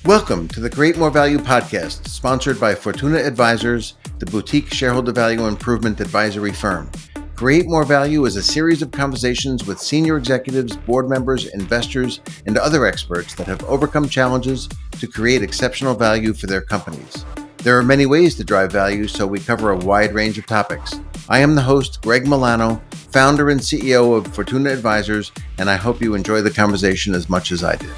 Welcome to the Create More Value podcast, sponsored by Fortuna Advisors, the boutique shareholder value improvement advisory firm. Create More Value is a series of conversations with senior executives, board members, investors, and other experts that have overcome challenges to create exceptional value for their companies. There are many ways to drive value, so we cover a wide range of topics. I am the host, Greg Milano, founder and CEO of Fortuna Advisors, and I hope you enjoy the conversation as much as I did.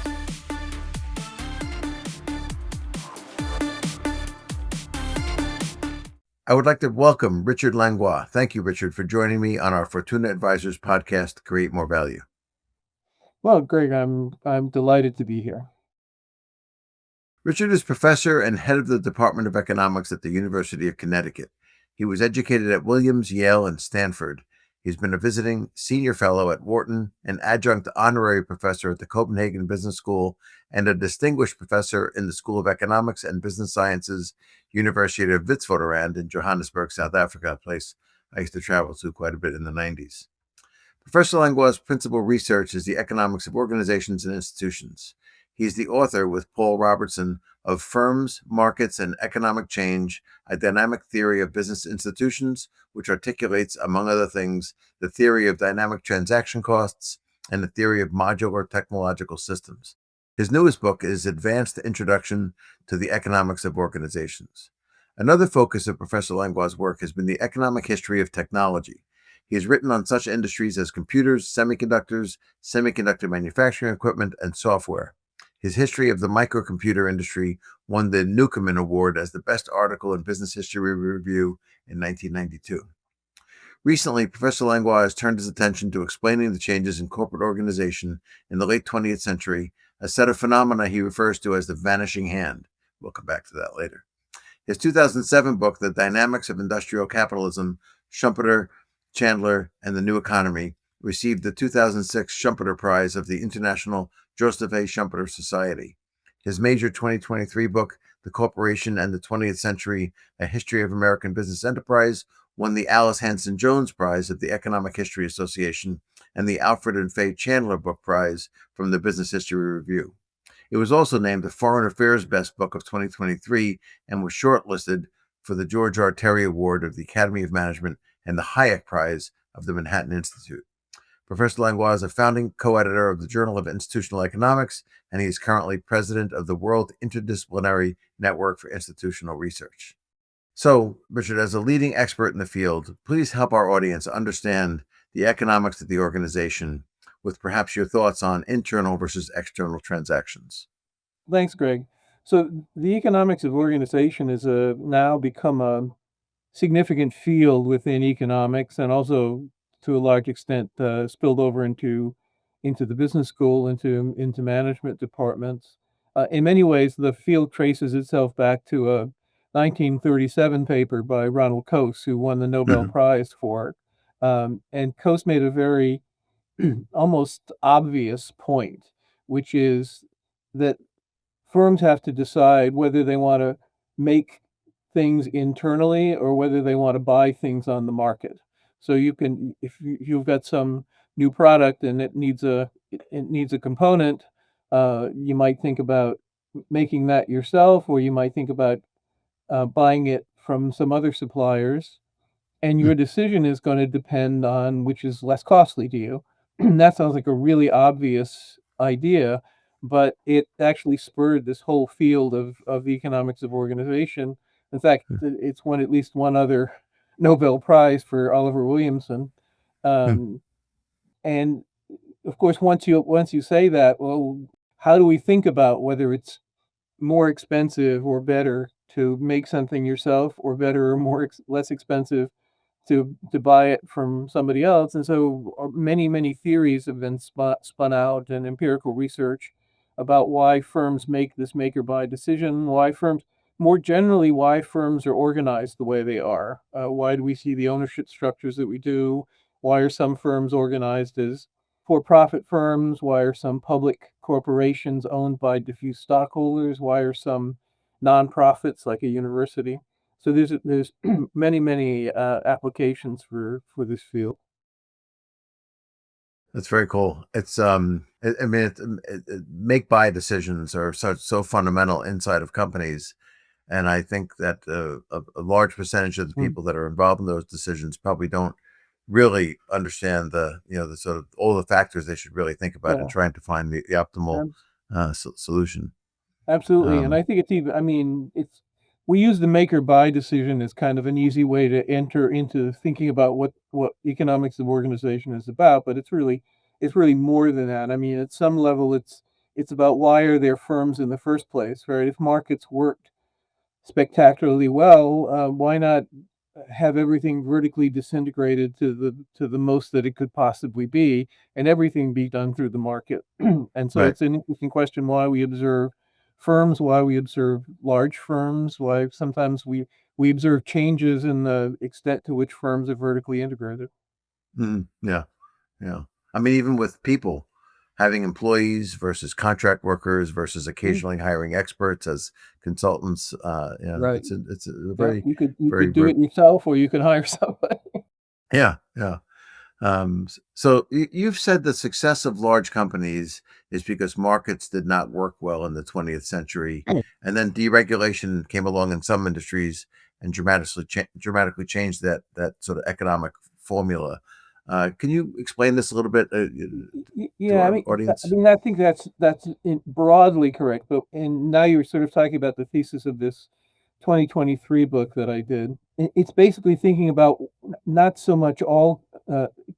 I would like to welcome Richard Langlois. Thank you, Richard, for joining me on our Fortuna Advisors podcast, Create More Value. Well, Greg, I'm delighted to be here. Richard is professor and head of the Department of Economics at the University of Connecticut. He was educated at Williams, Yale, and Stanford. He's been a visiting senior fellow at Wharton, an adjunct honorary professor at the Copenhagen Business School, and a distinguished professor in the School of Economics and Business Sciences, University of Witwatersrand in Johannesburg, South Africa, a place I used to travel to quite a bit in the 90s. Professor Langlois' principal research is the economics of organizations and institutions. He is the author, with Paul Robertson, of Firms, Markets, and Economic Change, a dynamic theory of business institutions, which articulates, among other things, the theory of dynamic transaction costs and the theory of modular technological systems. His newest book is Advanced Introduction to the Economics of Organizations. Another focus of Professor Langlois' work has been the economic history of technology. He has written on such industries as computers, semiconductors, semiconductor manufacturing equipment, and software. His history of the microcomputer industry won the Newcomen Award as the best article in Business History Review in 1992. Recently, Professor Langlois has turned his attention to explaining the changes in corporate organization in the late 20th century, a set of phenomena he refers to as the vanishing hand. We'll come back to that later. His 2007 book, The Dynamics of Industrial Capitalism, Schumpeter, Chandler, and the New Economy, received the 2006 Schumpeter Prize of the International Joseph A. Schumpeter Society. His major 2023 book, The Corporation and the 20th Century, A History of American Business Enterprise, won the Alice Hanson Jones Prize of the Economic History Association and the Alfred and Faye Chandler Book Prize from the Business History Review. It was also named the Foreign Affairs Best Book of 2023 and was shortlisted for the George R. Terry Award of the Academy of Management and the Hayek Prize of the Manhattan Institute. Professor Langlois is a founding co-editor of the Journal of Institutional Economics, and he is currently president of the World Interdisciplinary Network for Institutional Research. So, Richard, as a leading expert in the field, please help our audience understand the economics of the organization with perhaps your thoughts on internal versus external transactions. Thanks, Greg. So the economics of organization has now become a significant field within economics, and also to a large extent spilled over into the business school, into management departments. In many ways, the field traces itself back to a 1937 paper by Ronald Coase, who won the Nobel Prize for it. And Coase made a very almost obvious point, which is that firms have to decide whether they want to make things internally or whether they want to buy things on the market. So you can, if you've got some new product and it needs a component, you might think about making that yourself, or you might think about buying it from some other suppliers. And your decision is going to depend on which is less costly to you. That sounds like a really obvious idea, but it actually spurred this whole field of the economics of organization. In fact, it's won at least one other Nobel Prize for Oliver Williamson. And of course, once you say that, well, how do we think about whether it's more expensive or better to make something yourself, or better or less expensive to buy it from somebody else? And so many theories have been spun out, and empirical research about why firms make this make or buy decision, why firms are organized the way they are. Why do we see the ownership structures that we do? Why are some firms organized as for-profit firms? Why are some public corporations owned by diffuse stockholders? Why are some nonprofits like a university? So there's many applications for this field. That's very cool. I mean, make buy decisions are so fundamental inside of companies, and I think that a large percentage of the Mm, people that are involved in those decisions probably don't really understand the sort of all the factors they should really think about in yeah, trying to find the optimal abs solution. absolutely, and Um, I think it's even I mean, it's we use the make or buy decision as kind of an easy way to enter into thinking about what economics of organization is about, but it's really more than that. I mean, at some level, it's about why are there firms in the first place, right? If markets worked spectacularly well, why not have everything vertically disintegrated to the most that it could possibly be, and everything be done through the market? And so right. it's an interesting question why we observe firms, why we observe large firms, why sometimes we observe changes in the extent to which firms are vertically integrated. Yeah. Yeah. I mean, even with people having employees versus contract workers versus Mm, occasionally hiring experts as consultants, right. it's a Yeah, very, you very, could do very, it yourself or you can hire somebody. yeah, yeah. So you've said the success of large companies is because markets did not work well in the 20th century, and then deregulation came along in some industries and dramatically changed that sort of economic formula. Can you explain this a little bit to Yeah, our I audience? mean, I think that's broadly correct, but and now you're sort of talking about the thesis of this 2023 book that I did. It's basically thinking about not so much all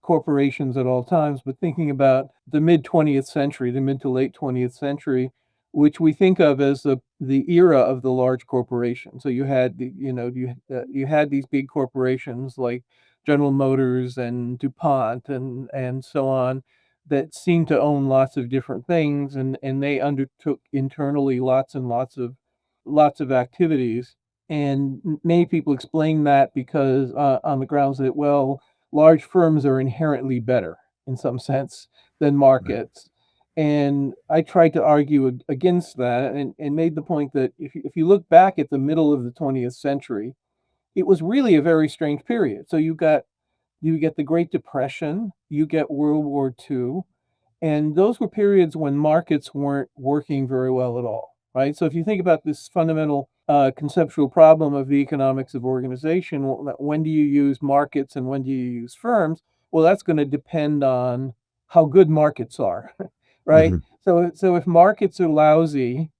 corporations at all times, but thinking about the mid 20th century, the mid to late 20th century, which we think of as the era of the large corporation. So you had you had these big corporations like General Motors and DuPont and so on that seemed to own lots of different things, and they undertook internally lots and lots of activities. And many people explain that because on the grounds that, well, large firms are inherently better in some sense than Right. markets. And I tried to argue against that and made the point that if you look back at the middle of the 20th century, it was really a very strange period. So you get the Great Depression, you get World War II, and those were periods when markets weren't working very well at all, right? So if you think about this fundamental conceptual problem of the economics of organization, when do you use markets and when do you use firms? Well, that's going to depend on how good markets are, right? Hmm. So if markets are lousy,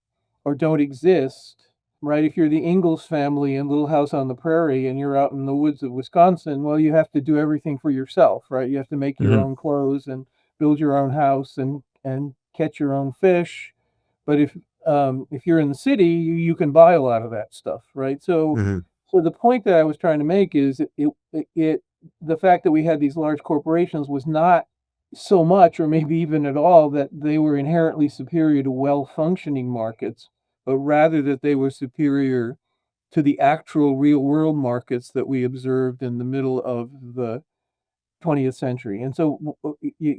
or don't exist, right? If you're the Ingalls family in Little House on the Prairie and you're out in the woods of Wisconsin, well, you have to do everything for yourself, right? You have to make your Hmm. own clothes and build your own house and catch your own fish. But if you're in the city, you can buy a lot of that stuff, right? Hmm. So the point that I was trying to make is the fact that we had these large corporations was not so much, or maybe even at all, that they were inherently superior to well-functioning markets, but rather that they were superior to the actual real world markets that we observed in the middle of the 20th century. And so,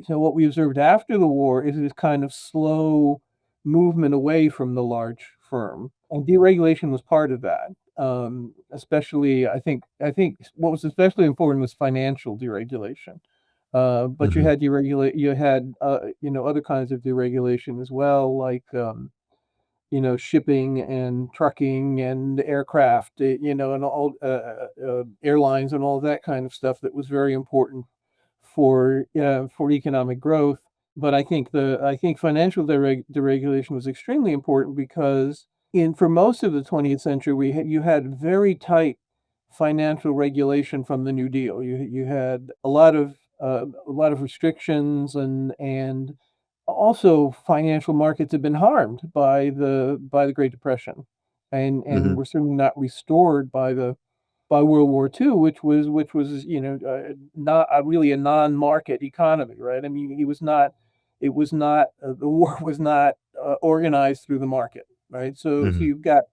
so what we observed after the war is this kind of slow movement away from the large firm, and deregulation was part of that. Especially, I think what was especially important was financial deregulation. But Hmm. you had other kinds of deregulation as well, like shipping and trucking and aircraft, and all airlines and all that kind of stuff that was very important for economic growth. But I think financial deregulation was extremely important because in for most of the 20th century you had very tight financial regulation from the New Deal. You had a lot of restrictions and also financial markets have been harmed by the Great Depression, and Hmm. were certainly not restored by World War II, which was not really a non-market economy, right? I mean, it was not the war was not organized through the market, right? So Hmm. you've got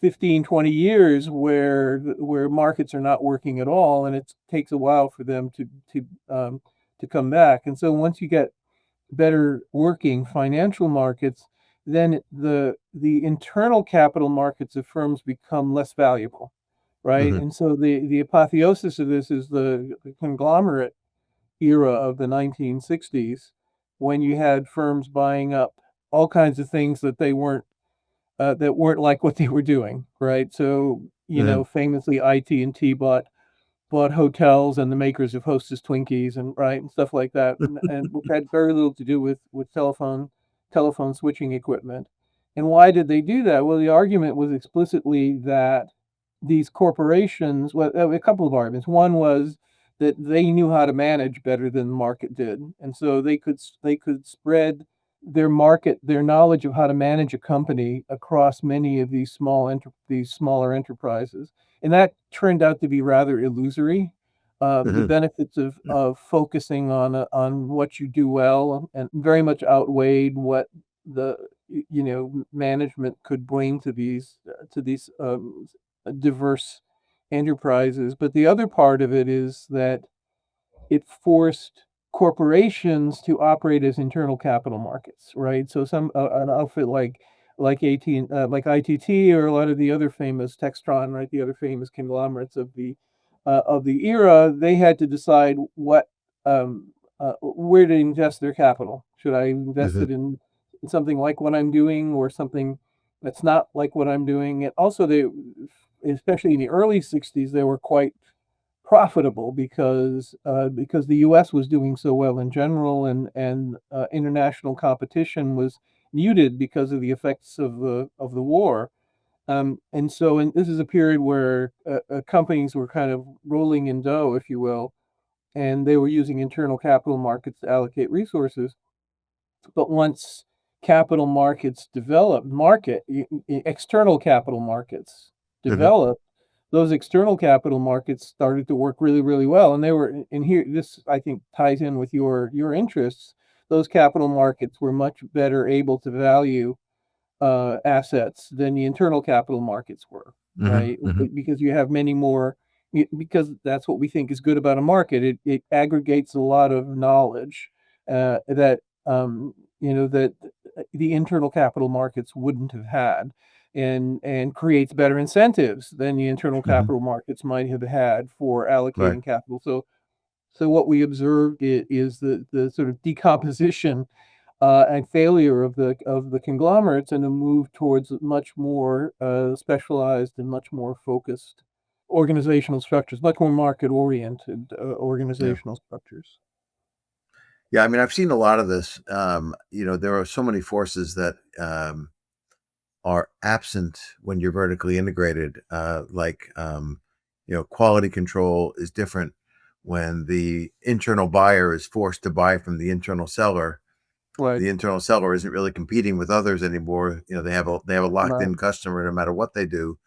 15, 20 years where markets are not working at all, and it takes a while for them to come back. And so once you get better working financial markets, then the internal capital markets of firms become less valuable, right? Hmm. And so the apotheosis of this is the conglomerate era of the 1960s, when you had firms buying up all kinds of things that weren't like what they were doing, right? So, Hmm. famously, IT&T bought hotels and the makers of Hostess Twinkies and right and stuff like that, and which had very little to do with telephone switching equipment. And why did they do that? Well, the argument was explicitly that these corporations, well, a couple of arguments. One was that they knew how to manage better than the market did, and so they could spread their knowledge of how to manage a company across many of these smaller enterprises, and that turned out to be rather illusory. The Hmm. benefits of focusing on what you do well and very much outweighed what the management could bring to these diverse enterprises. But the other part of it is that it forced corporations to operate as internal capital markets, right? So an outfit like ITT or a lot of the other famous Textron, right, the other famous conglomerates of the era, they had to decide where to invest their capital. Should I invest Hmm. it in something like what I'm doing or something that's not like what I'm doing? And also, especially in the early '60s, they were quite profitable because the U.S. was doing so well in general, and international competition was muted because of the effects of the war. And this is a period where companies were kind of rolling in dough, if you will, and they were using internal capital markets to allocate resources. But once capital markets developed, external capital markets Hmm. developed, those external capital markets started to work really, really well. And they were, and here, this I think ties in with your interests. Those capital markets were much better able to value assets than the internal capital markets were, Hmm. right? Hmm. Because you have many more, because that's what we think is good about a market. It aggregates a lot of knowledge that that the internal capital markets wouldn't have had, and creates better incentives than the internal Hmm. capital markets might have had for Right. allocating capital. So what we observed is the sort of decomposition and failure of the conglomerates, and a move towards much more specialized and much more focused organizational structures, much more market oriented Yeah. organizational structures. Yeah. I mean, I've seen a lot of this. There are so many forces that are absent when you're vertically integrated. Quality control is different when the internal buyer is forced to buy from the internal seller. Right. The internal seller isn't really competing with others anymore. They have a locked Right. in customer no matter what they do,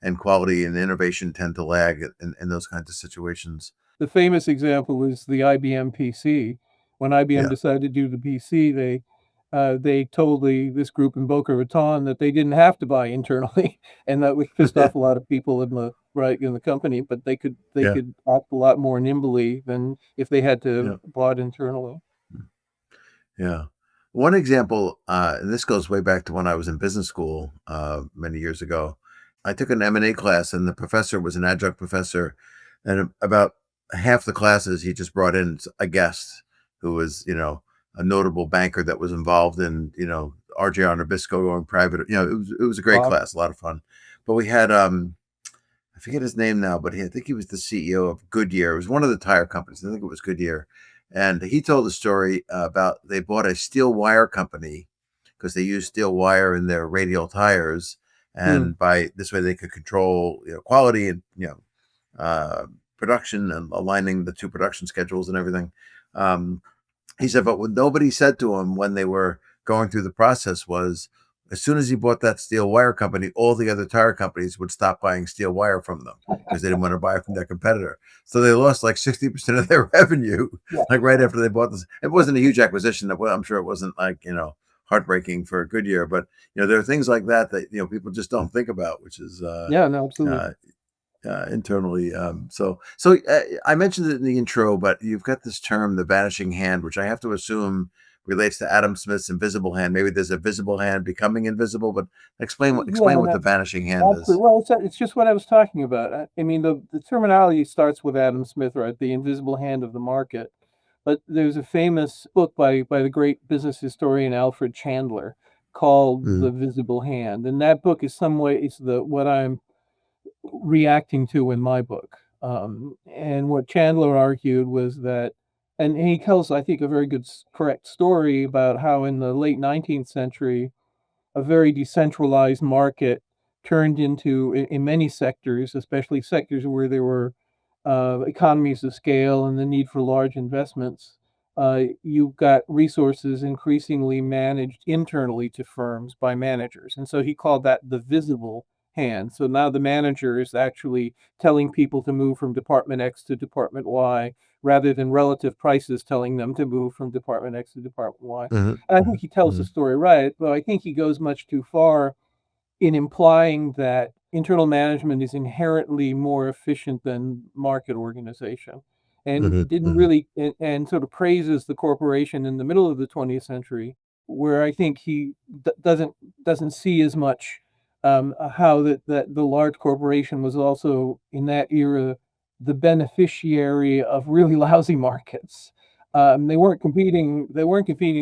and quality and innovation tend to lag in those kinds of situations. The famous example is the IBM PC. When IBM Yeah. decided to do the PC, they told this group in Boca Raton that they didn't have to buy internally, and that which pissed off a lot of people in the company. But they Yeah. could act a lot more nimbly than if they had Yeah. to bought internally. Yeah. One example, and this goes way back to when I was in business school many years ago. I took an M&A class, and the professor was an adjunct professor, and about half the classes he just brought in a guest who was, a notable banker that was involved in, RJR Nabisco going private. It was a great Wow. class, a lot of fun. But we had I forget his name now, but I think he was the CEO of Goodyear. It was one of the tire companies. I think it was Goodyear. And he told a story about they bought a steel wire company because they used steel wire in their radial tires. Hmm. And by this way, they could control quality and uh, production and aligning the two production schedules and everything. Um, he said, but what nobody said to him when they were going through the process was, as soon as he bought that steel wire company, all the other tire companies would stop buying steel wire from them because they didn't want to buy from their competitor. So they lost like 60% of their revenue, Yeah. like right after they bought this. It wasn't a huge acquisition. I'm sure it wasn't like, heartbreaking for Goodyear, but there are things like that people just don't think about, which is Yeah. No. Absolutely. uh, internally. So I mentioned it in the intro, but you've got this term, the vanishing hand, which I have to assume relates to Adam Smith's invisible hand. Maybe there's a visible hand becoming invisible, but Yeah. explain what No, the vanishing hand absolutely. is. Well, it's just what I was talking about. I mean, the terminology starts with Adam Smith, right? The invisible hand of the market. But there's a famous book by the great business historian Alfred Chandler called Mhm. The Visible Hand, and that book is some way it's the what I'm reacting to in my book. And what Chandler argued was that, and he tells, I think, a very good, correct story about how in the late 19th century, a very decentralized market turned into, in many sectors, especially sectors where there were economies of scale and the need for large investments, you've got resources increasingly managed internally to firms by managers. And so he called that the visible hand. So now the manager is actually telling people to move from Department X to Department Y rather than relative prices telling them to move from Department X to Department Y. Mhm. And I think Mhm. he tells the Mhm. story right, but I think he goes much too far in implying that internal management is inherently more efficient than market organization, and Mhm. didn't Mhm. really and sort of praises the corporation in the middle of the 20th century, where I think he doesn't see as much how that the large corporation was also in that era the beneficiary of really lousy markets. They weren't competing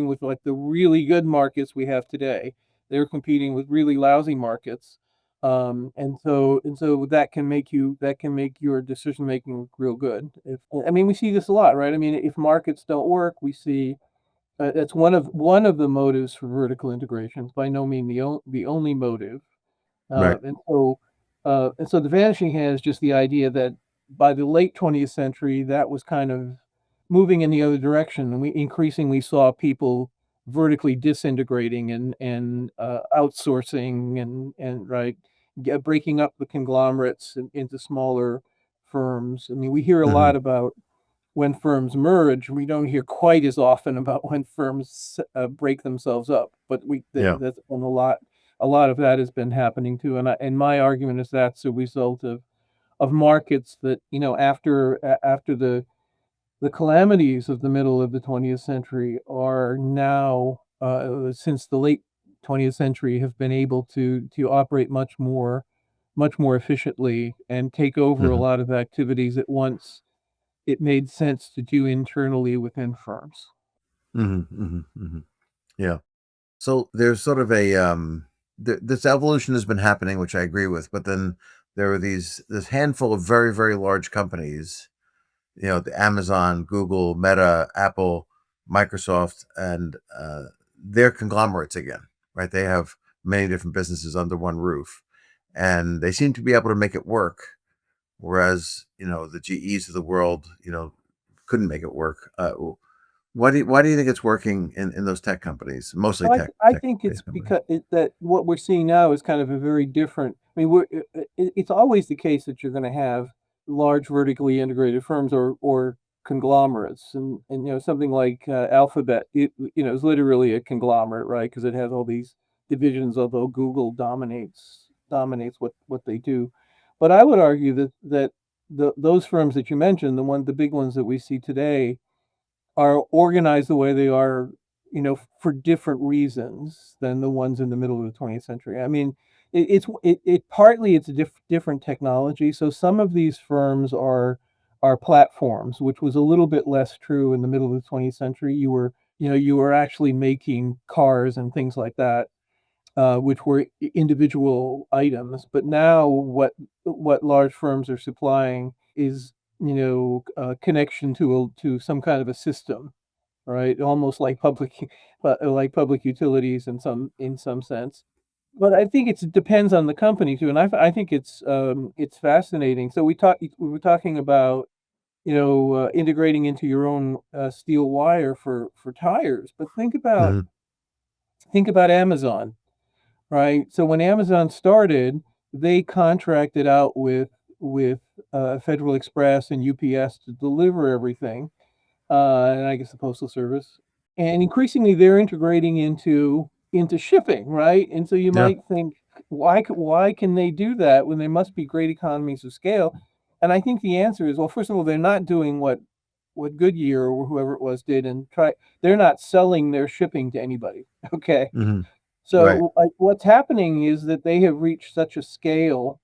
with like the really good markets we have today. They're competing with really lousy markets. And so that can make your decision making look real good. If I mean, we see this a lot, right? I mean, if markets don't work, we see that's one of the motives for vertical integration. It's by no means the only motive. Right. And so the vanishing hand is just the idea that by the late 20th century, that was kind of moving in the other direction, and we increasingly saw people vertically disintegrating and outsourcing and right, breaking up the conglomerates into smaller firms. I mean, we hear a Mhm. lot about when firms merge. We don't hear quite as often about when firms break themselves up, but Yeah. that's and a lot of that has been happening too. And my argument is that's a result of markets that after the calamities of the middle of the 20th century are now since the late 20th century have been able to operate much more efficiently and take over a Mhm. lot of activities at once it made sense to do internally within firms. Mhm. Mhm. Mhm. Yeah. So there's sort of a this evolution has been happening, which I agree with, but then there are this handful of very, very large companies, the Amazon, Google, Meta, Apple, Microsoft, and they're conglomerates again, right? They have many different businesses under one roof, and they seem to be able to make it work. Whereas, the GEs of the world, couldn't make it work. Why do you think it's working in those tech companies, mostly So I think it's tech-based companies? because that what we're seeing now is kind of a very different. I mean, it's always the case that you're going to have large vertically integrated firms or conglomerates, and something like Alphabet, is literally a conglomerate, right? Because it has all these divisions. Although Google dominates what they do, but I would argue that those firms that you mentioned, the big ones that we see today are organized the way they are, for different reasons than the ones in the middle of the 20th century. I mean, it partly it's a different technology. So some of these firms are platforms, which was a little bit less true in the middle of the 20th century. You were actually making cars and things like that, which were individual items. But now what large firms are supplying is a connection to some kind of a system, right? Almost like like public utilities in some sense. But I think it depends on the company too, and I think it's fascinating. So we were talking about integrating into your own steel wire for tires, but Mhm. think about Amazon. Right? So when Amazon started, they contracted out with Federal Express and UPS to deliver everything, and I guess the Postal Service. And increasingly, they're integrating into shipping, right? And so you Yeah. might think, why can they do that when there must be great economies of scale? And I think the answer is, well, first of all, they're not doing what Goodyear or whoever it was did and try. They're not selling their shipping to anybody. Okay, Mhm. Right. so, what's happening is that they have reached such a scale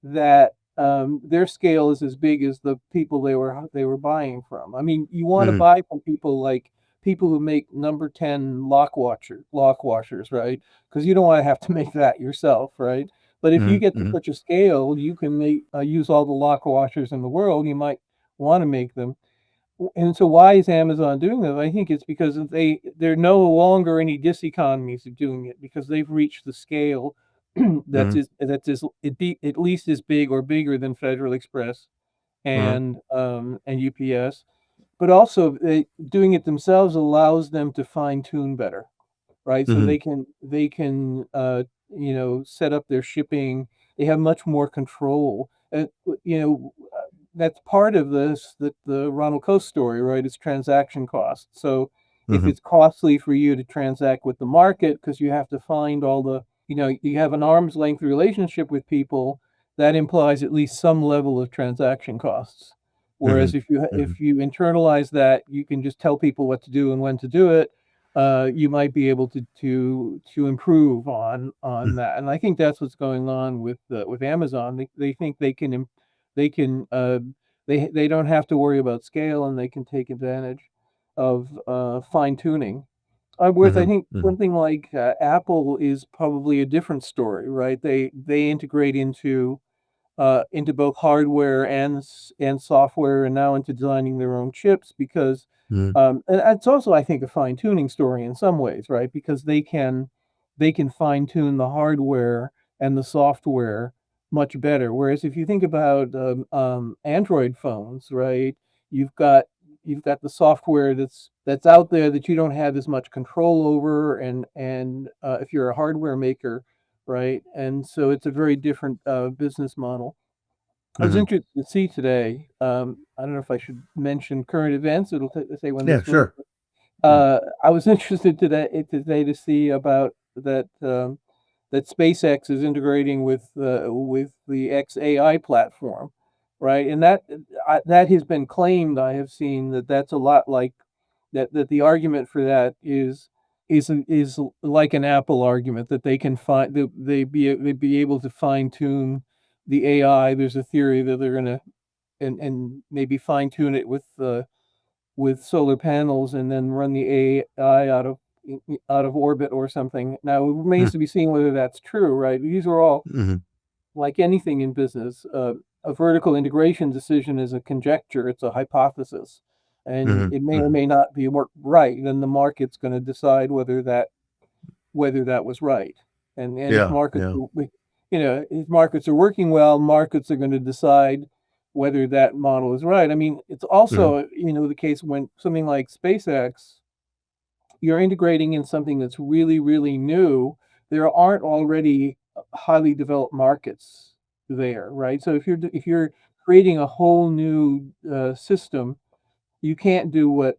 that their scale is as big as the people they were buying from. I mean, you want to Mhm. buy from people like people who make number 10 lock washers, right? Because you don't want to have to make that yourself, right? But if you Mhm. get to Mhm. such a scale, you can use all the lock washers in the world. You might want to make them. And so why is Amazon doing that? I think it's because there are no longer any diseconomies of doing it because they've reached the scale Mhm. at least as big or bigger than Federal Express Mhm. and UPS. But also doing it themselves allows them to fine tune better, right? So Mhm. they can set up their shipping. They have much more control. That's part of the Ronald Coast story, right? It's transaction costs. So if Mhm. it's costly for you to transact with the market because you have to find you have an arm's length relationship with people, that implies at least some level of transaction costs. Whereas Mhm. if you internalize that, you can just tell people what to do and when to do it. You might be able to improve on Mhm. that. And I think that's what's going on with Amazon. They think they can they don't have to worry about scale and they can take advantage of fine tuning. Whereas I Mhm. think Mhm. something like Apple is probably a different story, right? They integrate into both hardware and software, and now into designing their own chips because, Mhm. and it's also I think a fine tuning story in some ways, right? Because they can fine tune the hardware and the software much better. Whereas if you think about Android phones, right, you've got you've got the software that's out there that you don't have as much control over, and if you're a hardware maker, right? And so it's a very different business model. I was Mhm. interested to see today. I don't know if I should mention current events. It'll say when Yeah, this was. sure. Mm. I was interested today to see about that SpaceX is integrating with the XAI platform, right? And that has been claimed. I have seen that's a lot like that the argument for that is like an Apple argument that they can find they'd be able to fine tune the AI. There's a theory that they're gonna and maybe fine tune it with solar panels and then run the AI out of orbit or something. Now it remains Mm. to be seen whether that's true, right? These are all Mhm. like anything in business. A vertical integration decision is a conjecture; it's a hypothesis, and Mhm. it may or Mhm. may not be right. Then the market's going to decide whether that was right. And if Yeah, markets, yeah. if markets are working well, markets are going to decide whether that model is right. I mean, it's Mhm. also the case when something like SpaceX, you're integrating in something that's really really new. There aren't already highly developed markets there, right? So if you're creating a whole new system, you can't do what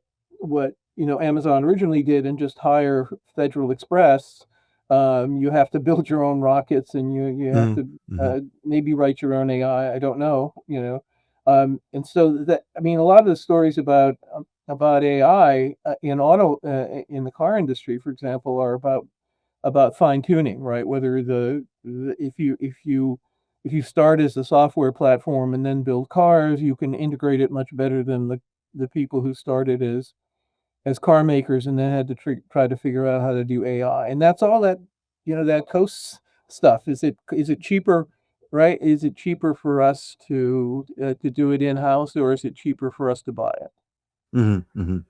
Amazon originally did and just hire Federal Express. You have to build your own rockets, and you have Mhm. to Mhm. maybe write your own AI. I don't know. And so that I mean, a lot of the stories about AI in the car industry, for example, are about fine tuning, right? Whether if you start as a software platform and then build cars, you can integrate it much better than the people who started as car makers and then had to try to figure out how to do AI. And that's all that costs stuff. Is it cheaper, right? Is it cheaper for us to do it in house, or is it cheaper for us to buy it? Mhm. Mhm.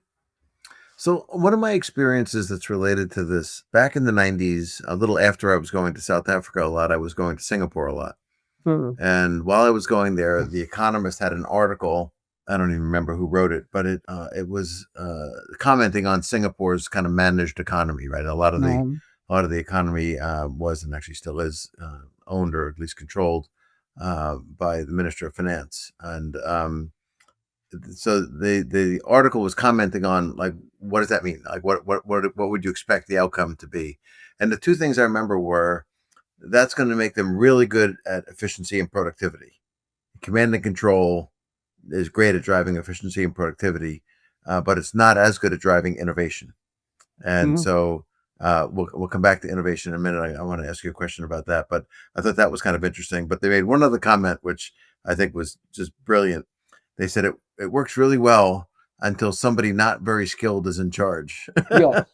So, one of my experiences that's related to this, back in the 90s, a little after I was going to South Africa a lot, I was going to Singapore a lot. Hmm. And while I was going there, The Economist had an article. I don't even remember who wrote it, but it was commenting on Singapore's kind of managed economy. Right, Um, a lot of the economy was and actually still is owned or at least controlled by the Minister of Finance. And so the article was commenting on, like, what does that mean? Like, what would you expect the outcome to be? And the two things I remember were that's going to make them really good at efficiency and productivity. Command and control is great at driving efficiency and productivity, but it's not as good at driving innovation. And mhm. so we'll come back to innovation in a minute. I want to ask you a question about that, but I thought that was kind of interesting. But they made one other comment, which I think was just brilliant. They said it works really well until somebody not very skilled is in charge, Yes.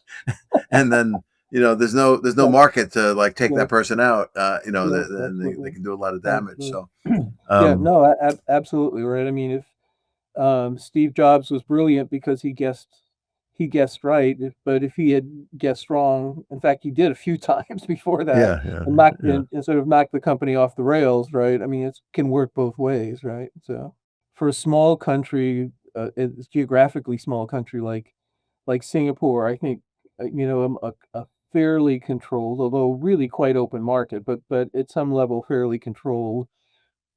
and then there's no Yes. market to like take that Yes. person out. Yes. And they Absolutely. can do a lot of damage. Absolutely. So, Yeah. um, No. Absolutely right. I mean, if Steve Jobs was brilliant because he guessed right, but if he had guessed wrong, in fact, he did a few times before that, yeah, yeah, and knocked yeah. and sort of knocked the company off the rails, right? I mean, it can work both ways, right? So, for a small country, it's geographically small country like Singapore, I think a fairly controlled, although really quite open market, but at some level fairly controlled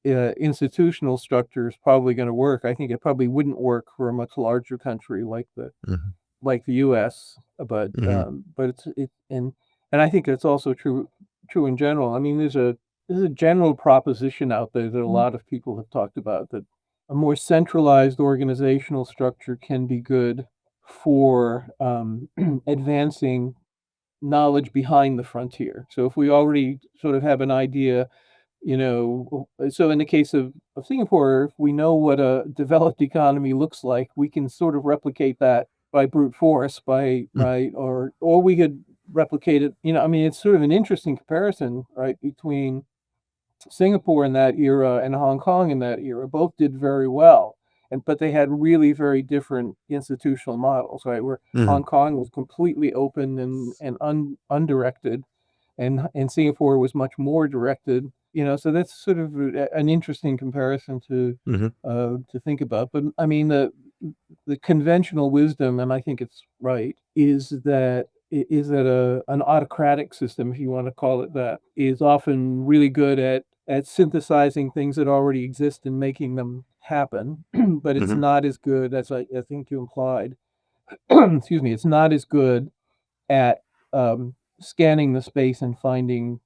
institutional structure is probably going to work. I think it probably wouldn't work for a much larger country Hmm. like the U.S. Hmm. But it and I think it's also true in general. I mean, there's a general proposition out there that a lot of people have talked about that a more centralized organizational structure can be good for advancing knowledge behind the frontier. So if we already sort of have an idea so in the case of Singapore, if we know what a developed economy looks like, we can sort of replicate that by brute force, by right, or we could replicate it. I mean, it's sort of an interesting comparison, right, between Singapore in that era and Hong Kong in that era. Both did very well, but they had really very different institutional models, right? Where Hmm. Hong Kong was completely open and undirected, and Singapore was much more directed. So that's sort of an interesting comparison Hmm. to think about. But I mean, the conventional wisdom, and I think it's right, is that an autocratic system, if you want to call it that, is often really good at synthesizing things that already exist and making them happen, but it's Hmm. not as good as I think you implied. Excuse me, it's not as good at scanning the space and finding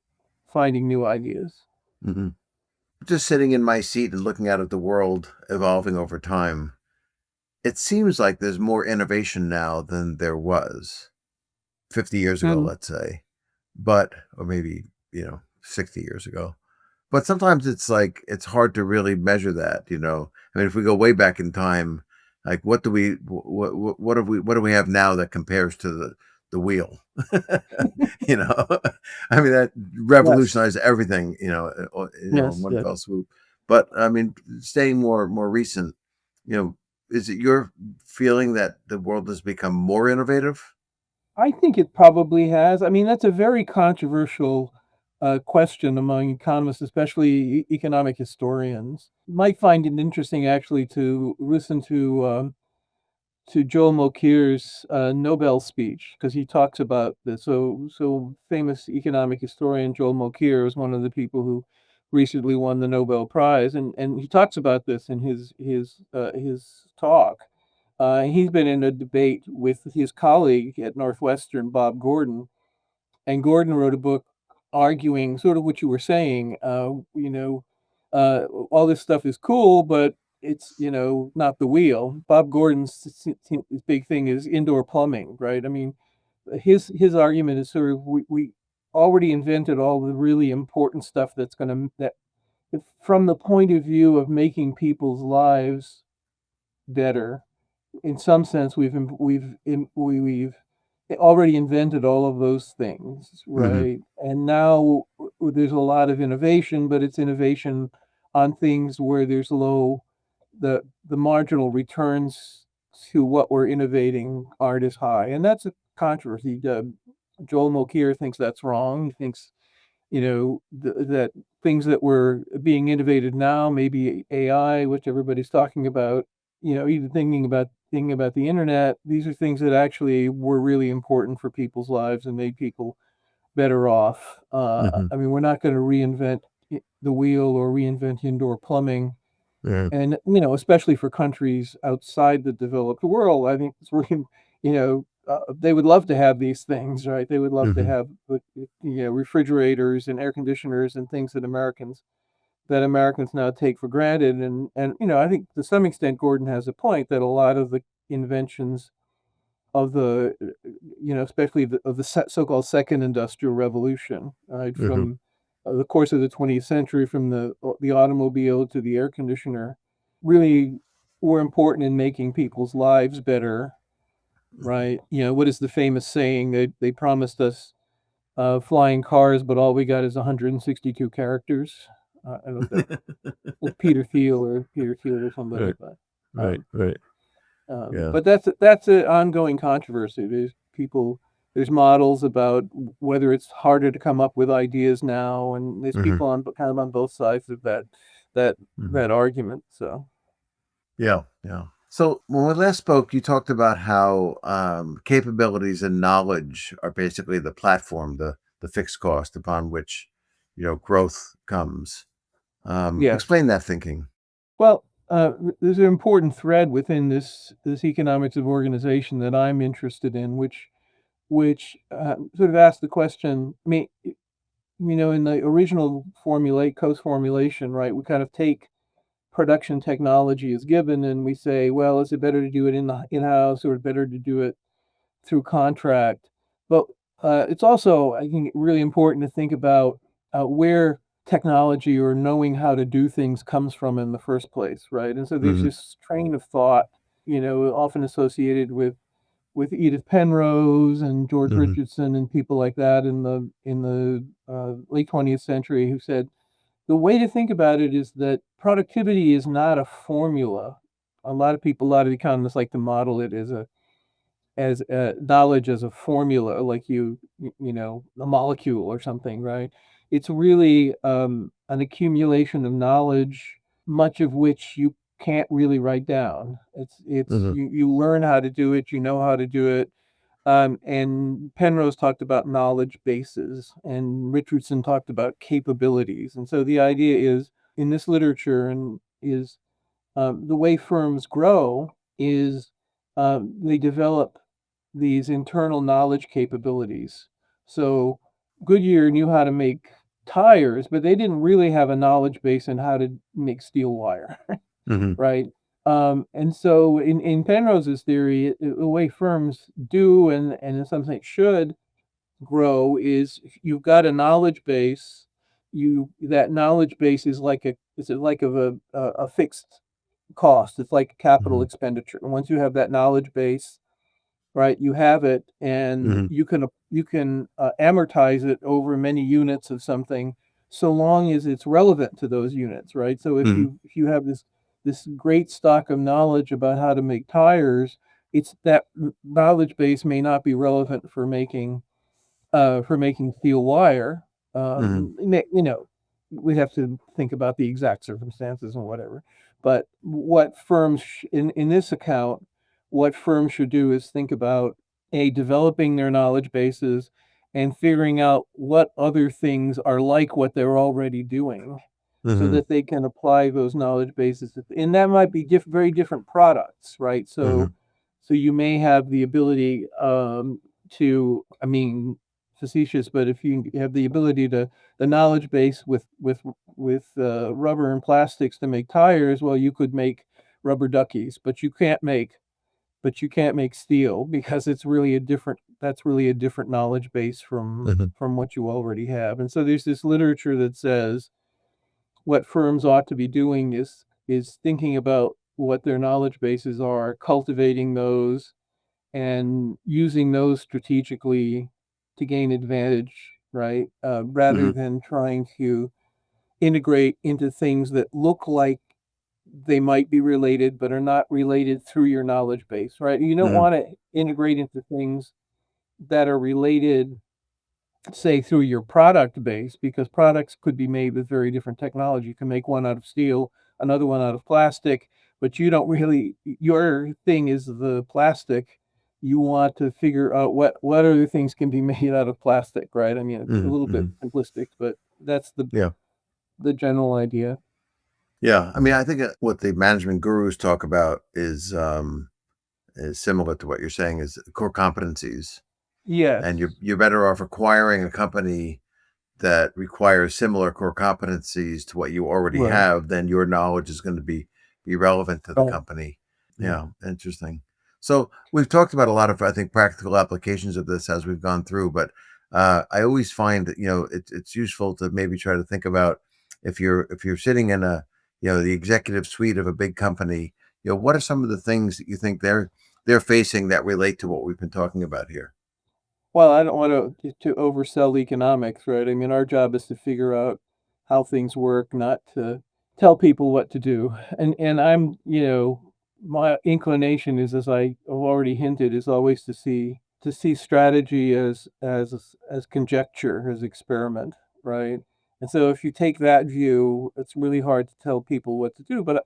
new ideas. Hmm. Just sitting in my seat and looking out at the world evolving over time, it seems like there's more innovation now than there was 50 years ago, Mm, let's say, or maybe, 60 years ago. But sometimes it's like it's hard to really measure that, I mean, if we go way back in time, like what do we have now that compares to the wheel? you know, I mean, that yes, revolutionized everything, in yes, one yeah. fell swoop. But I mean, staying more recent, you know, is it your feeling that the world has become more innovative? I think it probably has. I mean, that's a very controversial question among economists, especially economic historians. Might find it interesting actually to listen to Joel Mokir's Nobel speech because he talks about this. So famous economic historian Joel Mokir is one of the people who recently won the Nobel Prize, and he talks about this in his talk. He's been in a debate with his colleague at Northwestern, Bob Gordon, and Gordon wrote a book arguing sort of what you were saying. All this stuff is cool, but it's not the wheel. Bob Gordon's big thing is indoor plumbing, right? I mean, his argument is sort of we already invented all the really important stuff that's going to that from the point of view of making people's lives better. In some sense, we've already invented all of those things, Hmm. right? And now there's a lot of innovation, but it's innovation on things where there's low the marginal returns to what we're innovating aren't as high, and that's a controversy. Joel Mokir thinks that's wrong. He thinks that things that were being innovated now, maybe AI, which everybody's talking about, even thinking about the internet, these are things that actually were really important for people's lives and made people better off. Hmm. I mean, we're not going to reinvent the wheel or reinvent indoor plumbing, Yeah. and especially for countries outside the developed world, I think they would love to have these things, right? They would love to Hmm. have refrigerators and air conditioners and things that Americans now take for granted. And I think to some extent Gordon has a point that a lot of the inventions of especially of the so-called second industrial revolution, right? Hmm. the course of the 20th century, from the automobile to the air conditioner, really were important in making people's lives better, right? You know, what is the famous saying? They promised us flying cars, but all we got is 162 characters. I don't know if that was Peter Thiel or somebody, Right, but right, um, right. Yeah. but that's an ongoing controversy. There's models about whether it's harder to come up with ideas now, and there's Hmm. people on kind of on both sides of that Hmm. that argument. So Yeah, yeah. So when we last spoke, you talked about how capabilities and knowledge are basically the platform, the fixed cost upon which growth comes. yes, Explain that thinking. well, there's an important thread within this economics of organization that I'm interested in, which sort of asks the question. I mean, in the original formulate coast formulation, right? We kind of take production technology is given and we say, well, is it better to do it in-house or better to do it through contract? But it's also, I think, really important to think about where technology or knowing how to do things comes from in the first place, right? And so there's Hmm. this train of thought, often associated with Edith Penrose and George Hmm. Richardson and people like that in the late 20th century, who said the way to think about it is that productivity is not a formula. A lot of economists like to model it as knowledge as a formula, like a molecule or something, right? It's really an accumulation of knowledge, much of which you can't really write down. It's Hmm. you learn how to do it, you know how to do it. And Penrose talked about knowledge bases, and Richardson talked about capabilities. And so the idea is in this literature, and is the way firms grow is they develop these internal knowledge capabilities. So Goodyear knew how to make tires, but they didn't really have a knowledge base in how to make steel wire, Hmm. right? And so in Penrose's theory, the way firms do and in some sense should grow is you've got a knowledge base. That knowledge base is like of a fixed cost. It's like a capital Hmm. expenditure. And once you have that knowledge base, right, you have it, and Hmm. you can amortize it over many units of something, so long as it's relevant to those units, right? So Hmm. if you have this great stock of knowledge about how to make tires, it's that knowledge base may not be relevant for making steel wire. Hmm. We have to think about the exact circumstances and whatever. But what firms in this account, what firms should do is think about developing their knowledge bases and figuring out what other things are like what they're already doing, so Hmm. that they can apply those knowledge bases. And that might be very different products, right? Hmm. So you may have the ability I mean, facetious, but if you have the ability to the knowledge base with rubber and plastics to make tires, well, you could make rubber duckies, but you can't make steel, because that's really a different knowledge base Hmm. from what you already have. And so there's this literature that says what firms ought to be doing is thinking about what their knowledge bases are, cultivating those, and using those strategically to gain advantage, right? Rather Hmm. than trying to integrate into things that look like they might be related but are not related through your knowledge base, right? You don't Hmm. want to integrate into things that are related, say, through your product base, because products could be made with very different technology. You can make one out of steel, another one out of plastic, but you don't really, your thing is the plastic. You want to figure out what other things can be made out of plastic, right? I mean, it's a Hmm. little bit Hmm. simplistic, but that's Yeah. the general idea. Yeah. I mean, I think what the management gurus talk about is similar to what you're saying is core competencies. And Yes. you're better off acquiring a company that requires similar core competencies to what you already Right. have, then your knowledge is going to be relevant to the Right. company. Yeah. Yeah, interesting. So we've talked about a lot of, I think, practical applications of this as we've gone through, but I always find that it's useful to maybe try to think about if you're sitting in the executive suite of a big company. What are some of the things that you think they're facing that relate to what we've been talking about here? Well, I don't want to oversell economics, right? I mean, our job is to figure out how things work, not to tell people what to do. And I'm, my inclination is, as I have already hinted, is always to see strategy as conjecture, as experiment, right? And so if you take that view, it's really hard to tell people what to do. But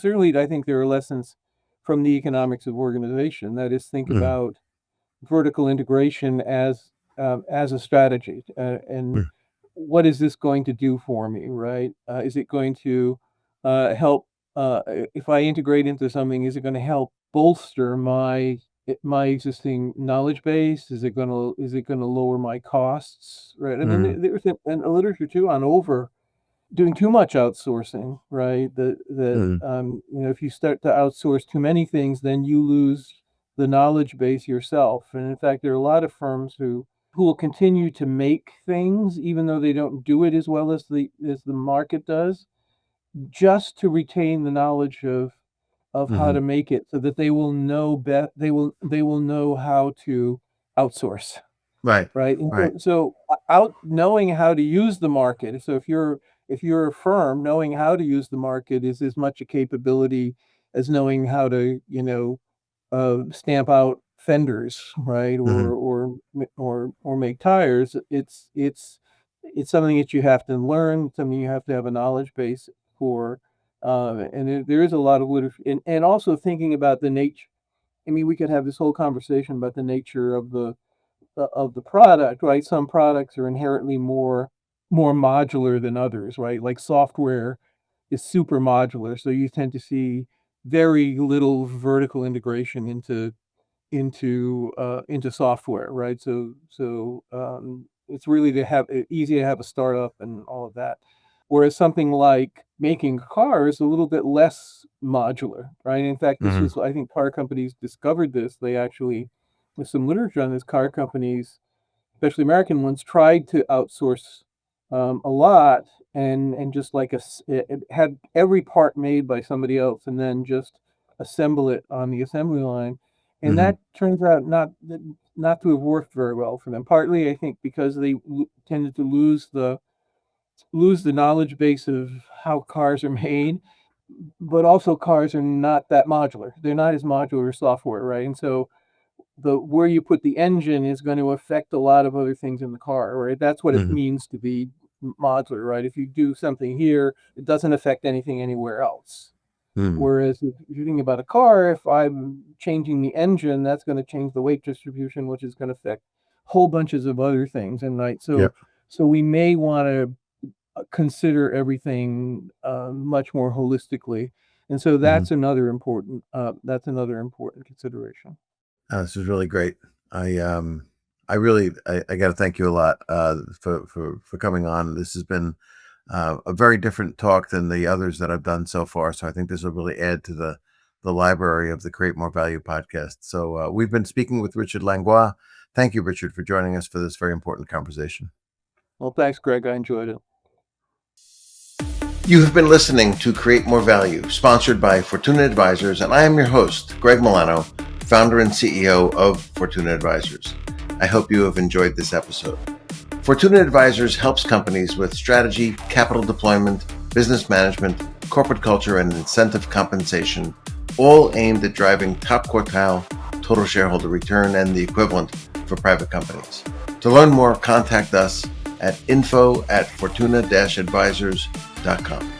certainly I think there are lessons from the economics of organization. That is, think Mhm. about vertical integration as a strategy, and Mm. what is this going to do for me, right? Is it going to help? If I integrate into something, is it going to help bolster my existing knowledge base? Is it going to lower my costs? Right. I mean, Mhm. there's a literature too on doing too much outsourcing, right? Mhm. If you start to outsource too many things, then you lose the knowledge base yourself. And in fact, there are a lot of firms who will continue to make things even though they don't do it as well as the market does, just to retain the knowledge of how Mhm. to make it so that they will know how to outsource. Right. Right, and Right. so out knowing how to use the market, so if you're a firm, knowing how to use the market is as much a capability as knowing how to, stamp out fenders, right, Mhm. or make tires. It's something that you have to learn, something you have to have a knowledge base for, and there is a lot of literature and also thinking about the nature. I mean, we could have this whole conversation about the nature of the product, right? Some products are inherently more modular than others, right? Like software is super modular, so you tend to see very little vertical integration into software, right? So it's really easy to have a startup and all of that. Whereas something like making cars is a little bit less modular, right? In fact, this Mhm. was I think car companies discovered this. They actually, there's some literature on this. Car companies, especially American ones, tried to outsource a lot and just like it had every part made by somebody else and then just assemble it on the assembly line. And Mhm. that turns out not to have worked very well for them. Partly, I think, because they tended to lose the knowledge base of how cars are made, but also cars are not that modular. They're not as modular as software, right? And so the where you put the engine is going to affect a lot of other things in the car, right? That's what it Mhm. means to be modular, right? If you do something here, it doesn't affect anything anywhere else. Mhm. Whereas if you're thinking about a car, if I'm changing the engine, that's going to change the weight distribution, which is going to affect whole bunches of other things. And right, Yeah. so we may want to consider everything much more holistically, and so Mhm. that's another important consideration. This is really great. I got to thank you a lot for coming on. This has been a very different talk than the others that I've done so far. So I think this will really add to the library of the Create More Value podcast. So we've been speaking with Richard Langlois. Thank you, Richard, for joining us for this very important conversation. Well, thanks, Greg. I enjoyed it. You have been listening to Create More Value, sponsored by Fortuna Advisors, and I am your host, Greg Milano, founder and CEO of Fortuna Advisors. I hope you have enjoyed this episode. Fortuna Advisors helps companies with strategy, capital deployment, business management, corporate culture, and incentive compensation, all aimed at driving top quartile total shareholder return and the equivalent for private companies. To learn more, contact us at info@fortuna-advisors.com.